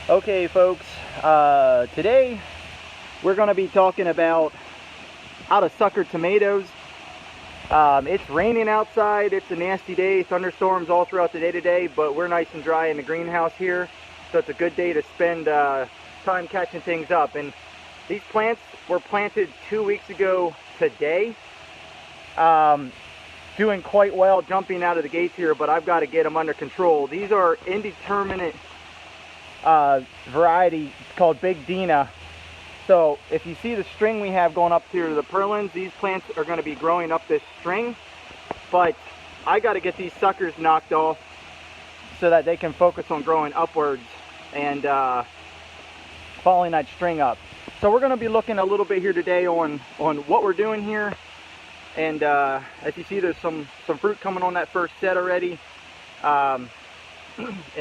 Okay folks, today we're going to be talking about how to sucker tomatoes. It's raining outside, it's a nasty day, thunderstorms all throughout the day today, but we're nice and dry in the greenhouse here, so it's a good day to spend time catching things up. And these plants were planted 2 weeks ago today. Doing quite well jumping out of the gates here, but I've got to get them under control. These are indeterminate variety called Big Dina. So if you see the string we have going up here to the purlins, these plants are going to be growing up this string, but I got to get these suckers knocked off so that they can focus on growing upwards and following that string up. So we're going to be looking a little bit here today on what we're doing here, and as you see, there's some fruit coming on that first set already. And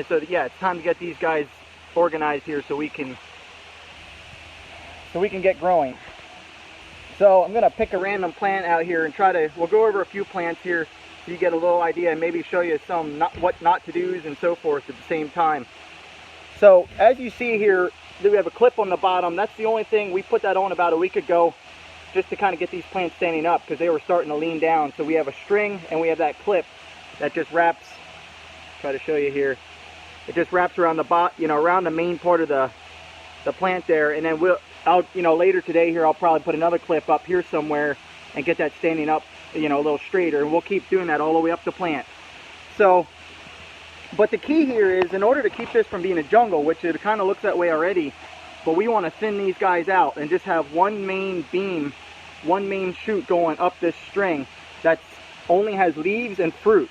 so yeah, it's time to get these guys organized here so we can get growing. So I'm gonna pick a random plant out here and we'll go over a few plants here so you get a little idea and maybe show you some what not to do's and so forth at the same time. So as you see here, we have a clip on the bottom. That's the only thing. We put that on about a week ago just to kind of get these plants standing up because they were starting to lean down. So we have a string and we have that clip that just wraps, try to show you here. It just wraps around the around the main part of the plant there, and then later today here I'll probably put another clip up here somewhere and get that standing up, a little straighter, and we'll keep doing that all the way up the plant. So, but the key here is, in order to keep this from being a jungle, which it kind of looks that way already, but we want to thin these guys out and just have one main beam, one main shoot going up this string that only has leaves and fruit,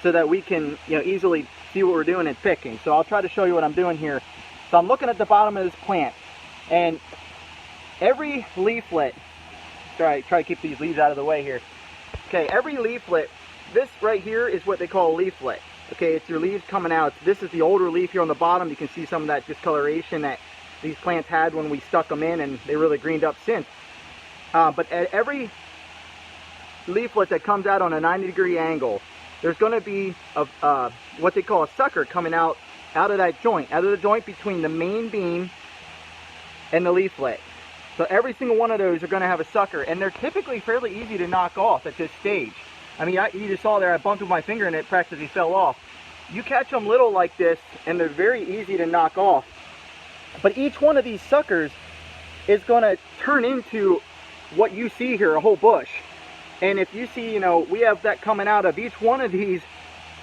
so that we can easily see what we're doing and picking. So I'll try to show you what I'm doing here. So I'm looking at the bottom of this plant, and every leaflet, try to keep these leaves out of the way here. Okay, every leaflet, this right here is what they call a leaflet. Okay, it's your leaves coming out. This is the older leaf here on the bottom. You can see some of that discoloration that these plants had when we stuck them in, and they really greened up since. But at every leaflet that comes out on a 90-degree angle, there's going to be what they call a sucker coming out of that joint, out of the joint between the main beam and the leaflet. So every single one of those are going to have a sucker, and they're typically fairly easy to knock off at this stage. I mean, you just saw there, I bumped with my finger and it practically fell off. You catch them little like this, and they're very easy to knock off. But each one of these suckers is going to turn into what you see here, a whole bush. And if you see, we have that coming out of each one of these,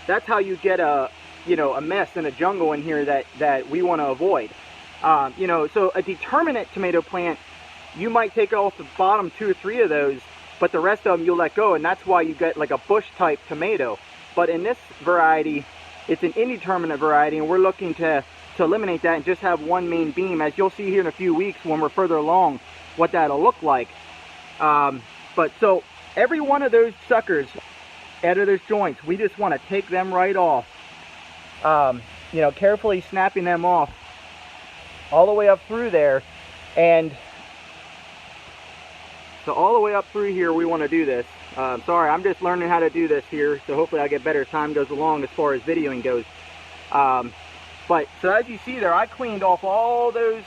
that's how you get a mess in a jungle in here that we want to avoid. So a determinate tomato plant, you might take off the bottom 2 or 3 of those, but the rest of them you'll let go, and that's why you get like a bush type tomato. But in this variety, it's an indeterminate variety, and we're looking to eliminate that and just have one main beam, as you'll see here in a few weeks when we're further along what that'll look like. But so every one of those suckers out of those joints, we just want to take them right off. Carefully snapping them off all the way up through there. And so all the way up through here we want to do this. Sorry, I'm just learning how to do this here, so hopefully I'll get better as time goes along as far as videoing goes. But so as you see there, I cleaned off all those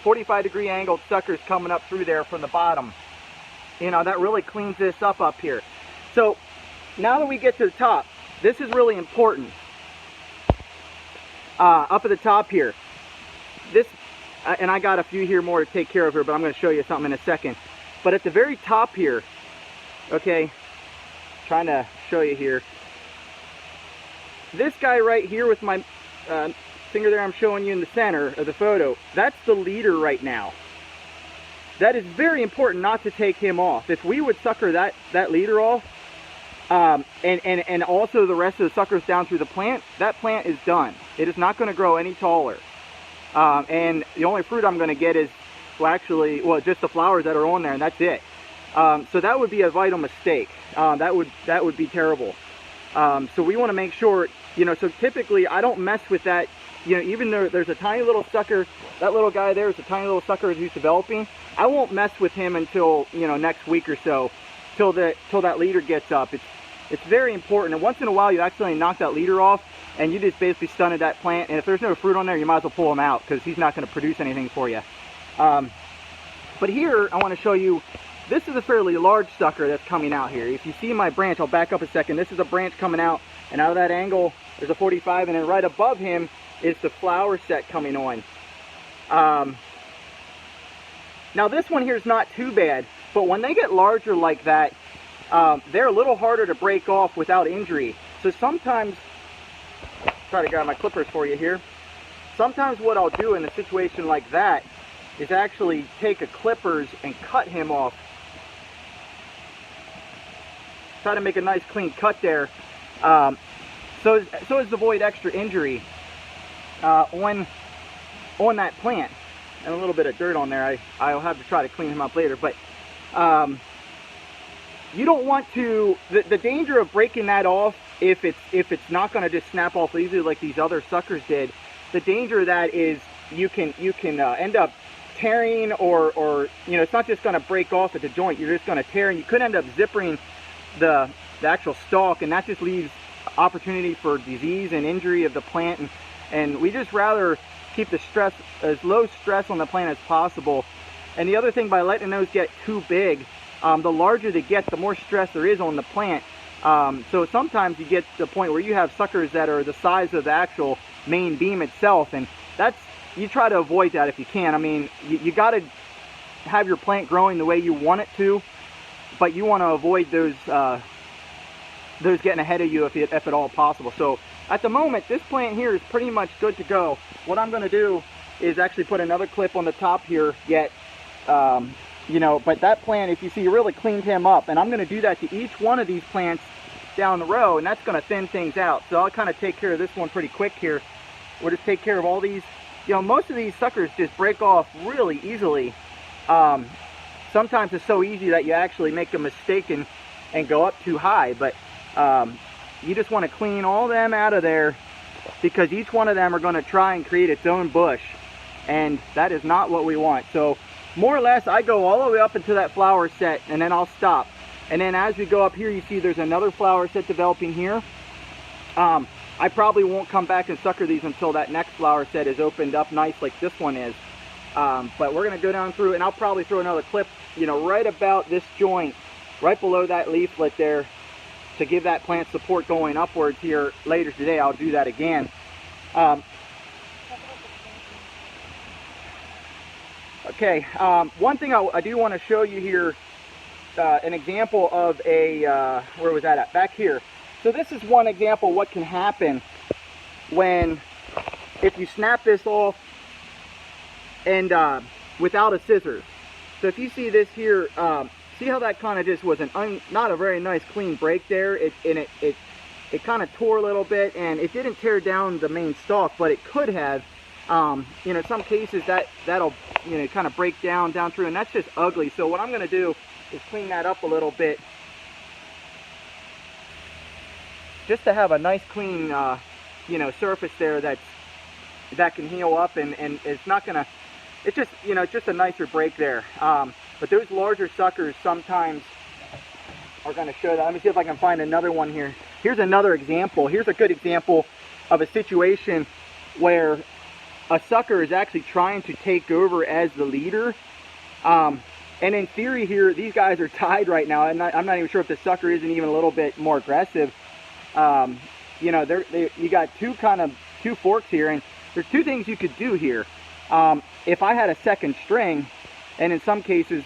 45-degree angled suckers coming up through there from the bottom. That really cleans this up here. So now that we get to the top, this is really important. Up at the top here, this, and I got a few here more to take care of here, but I'm going to show you something in a second. But at the very top here, okay, trying to show you here, this guy right here with my finger there, I'm showing you in the center of the photo, that's the leader right now. That is very important not to take him off. If we would sucker that leader off, and also the rest of the suckers down through the plant, that plant is done. It is not going to grow any taller. And the only fruit I'm going to get is, just the flowers that are on there, and that's it. So that would be a vital mistake. That would be terrible. So we want to make sure, so typically I don't mess with that. Even though there's a tiny little sucker, that little guy there is a tiny little sucker who's developing, I won't mess with him until, next week or so, till that leader gets up. It's very important, and once in a while you accidentally knock that leader off, and you just basically stunted that plant, and if there's no fruit on there, you might as well pull him out, because he's not going to produce anything for you. But here, I want to show you, this is a fairly large sucker that's coming out here. If you see my branch, I'll back up a second. This is a branch coming out, and out of that angle, there's a 45, and then right above him is the flower set coming on. Now this one here is not too bad, but when they get larger like that, they're a little harder to break off without injury. So sometimes, try to grab my clippers for you here. Sometimes what I'll do in a situation like that is actually take a clippers and cut him off. Try to make a nice clean cut there, so as to avoid extra injury on that plant. And a little bit of dirt on there. I'll have to try to clean him up later, but you don't want to, the danger of breaking that off, if it's not going to just snap off easily like these other suckers did, the danger of that is you can end up tearing, or you know, it's not just going to break off at the joint, you're just going to tear, and you could end up zippering the actual stalk, and that just leaves opportunity for disease and injury of the plant, and we just rather keep the stress, as low stress on the plant as possible. And the other thing, by letting those get too big, the larger they get, the more stress there is on the plant. So sometimes you get to the point where you have suckers that are the size of the actual main beam itself, and you try to avoid that if you can. I mean, you got to have your plant growing the way you want it to, but you want to avoid those getting ahead of you if at all possible. So at the moment, this plant here is pretty much good to go. What I'm going to do is actually put another clip on the top here yet, you know, but that plant, if you see, really cleaned him up, and I'm going to do that to each one of these plants down the row, and that's going to thin things out. So I'll kind of take care of this one pretty quick here. We'll just take care of all these. You know, most of these suckers just break off really easily. Sometimes it's so easy that you actually make a mistake and go up too high, but you just want to clean all them out of there, because each one of them are going to try and create its own bush, and that is not what we want. So more or less, I go all the way up into that flower set, and then I'll stop. And then as we go up here, you see there's another flower set developing here. I probably won't come back and sucker these until that next flower set is opened up nice like this one is. But we're going to go down through, and I'll probably throw another clip, you know, right about this joint, right below that leaflet there, to give that plant support going upwards here later today. I'll do that again. Okay, one thing I do want to show you here, an example of a, where was that at? Back here. So this is one example of what can happen if you snap this off and without a scissors. So if you see this here, see how that kind of just was not a very nice clean break there. It kind of tore a little bit, and it didn't tear down the main stalk, but it could have. You know, in some cases that'll, you know, kind of break down through, and that's just ugly. So what I'm going to do is clean that up a little bit, just to have a nice clean, you know, surface there that can heal up, and it's not gonna, it's just, you know, just a nicer break there. But those larger suckers sometimes are going to show that. Let me see if I can find another one here. Here's another example. Here's a good example of a situation where a sucker is actually trying to take over as the leader. And in theory here, these guys are tied right now. I'm not even sure if the sucker isn't even a little bit more aggressive. You know, you got two forks here, and there's two things you could do here. If I had a second string, and in some cases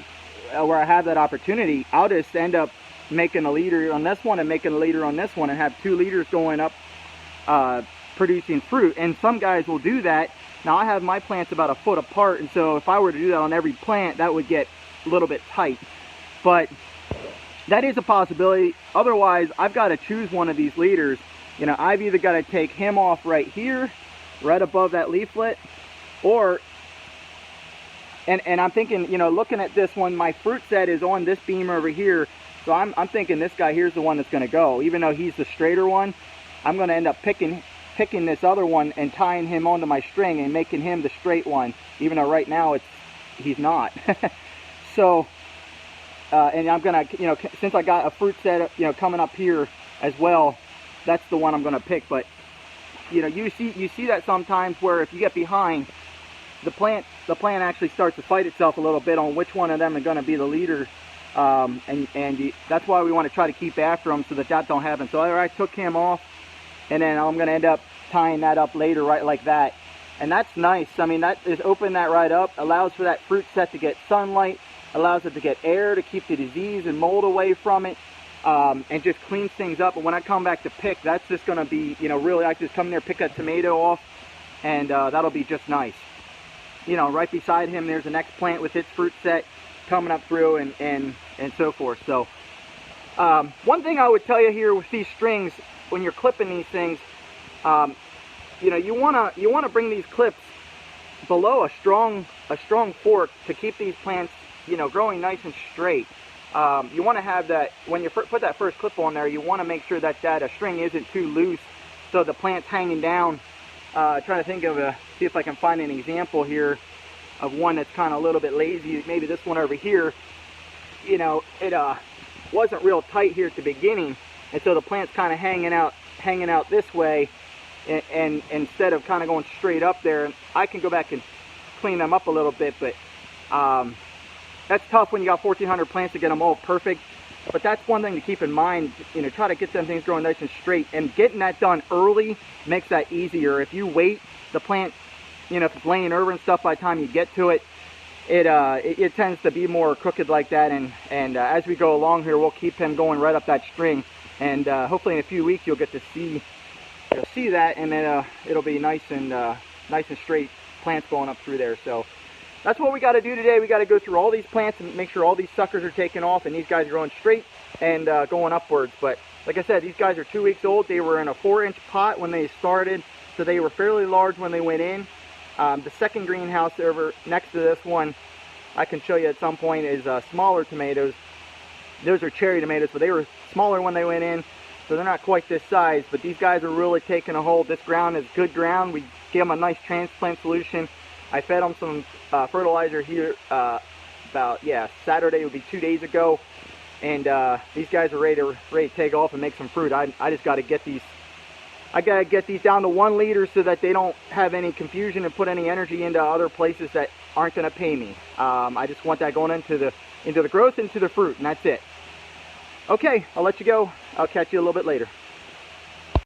where I have that opportunity, I'll just end up making a leader on this one and making a leader on this one, and have two leaders going up producing fruit. And some guys will do that. Now I have my plants about a foot apart, and so if I were to do that on every plant, that would get a little bit tight. But that is a possibility. Otherwise, I've got to choose one of these leaders. You know, I've either got to take him off right here, right above that leaflet, or, and I'm thinking, you know, looking at this one, my fruit set is on this beam over here, so I'm thinking this guy here's the one that's going to go. Even though he's the straighter one, I'm going to end up picking this other one and tying him onto my string and making him the straight one, even though right now he's not. So and I'm gonna, you know, since I got a fruit set, you know, coming up here, as well, that's the one I'm going to pick. But you know, you see that sometimes where if you get behind, the plant actually starts to fight itself a little bit on which one of them are going to be the leader, that's why we want to try to keep after them so that don't happen. So I took him off, and then I'm going to end up tying that up later, right like that. And that's nice. I mean, that is open that right up, allows for that fruit set to get sunlight, allows it to get air to keep the disease and mold away from it, and just cleans things up. And when I come back to pick, that's just going to be, you know, really, I just come in there, pick that tomato off, and that'll be just nice. You know, right beside him, there's the next plant with its fruit set coming up through, and so forth. So, one thing I would tell you here with these strings, when you're clipping these things, you know, you wanna bring these clips below a strong fork to keep these plants, you know, growing nice and straight. You want to have that, when you put that first clip on there, you want to make sure that string isn't too loose, so the plant's hanging down. Trying to think of see if I can find an example here of one that's kind of a little bit lazy. Maybe this one over here. You know, it wasn't real tight here at the beginning, and so the plant's kind of hanging out this way, and instead of kind of going straight up there. I can go back and clean them up a little bit, but that's tough when you got 1,400 plants to get them all perfect. But that's one thing to keep in mind. You know, try to get them things growing nice and straight, and getting that done early makes that easier. If you wait, the plant, you know, if it's laying over and stuff, by the time you get to it, it tends to be more crooked like that. And as we go along here, we'll keep him going right up that string, and hopefully in a few weeks you'll get to see that, and then it'll be nice and straight plants going up through there. So that's what we got to do today. We got to go through all these plants and make sure all these suckers are taken off and these guys are growing straight and going upwards. But like I said, these guys are 2 weeks old. They were in a 4-inch pot when they started, so they were fairly large when they went in. The second greenhouse over next to this one, I can show you at some point, is smaller tomatoes. Those are cherry tomatoes, but they were smaller when they went in, so they're not quite this size. But these guys are really taking a hold. This ground is good ground. We gave them a nice transplant solution. I fed them some fertilizer here Saturday, would be 2 days ago, and these guys are ready to take off and make some fruit. I just got to get these. I gotta get these down to 1 liter so that they don't have any confusion and put any energy into other places that aren't going to pay me. I just want that going into the growth, into the fruit, and that's it. Okay, I'll let you go. I'll catch you a little bit later.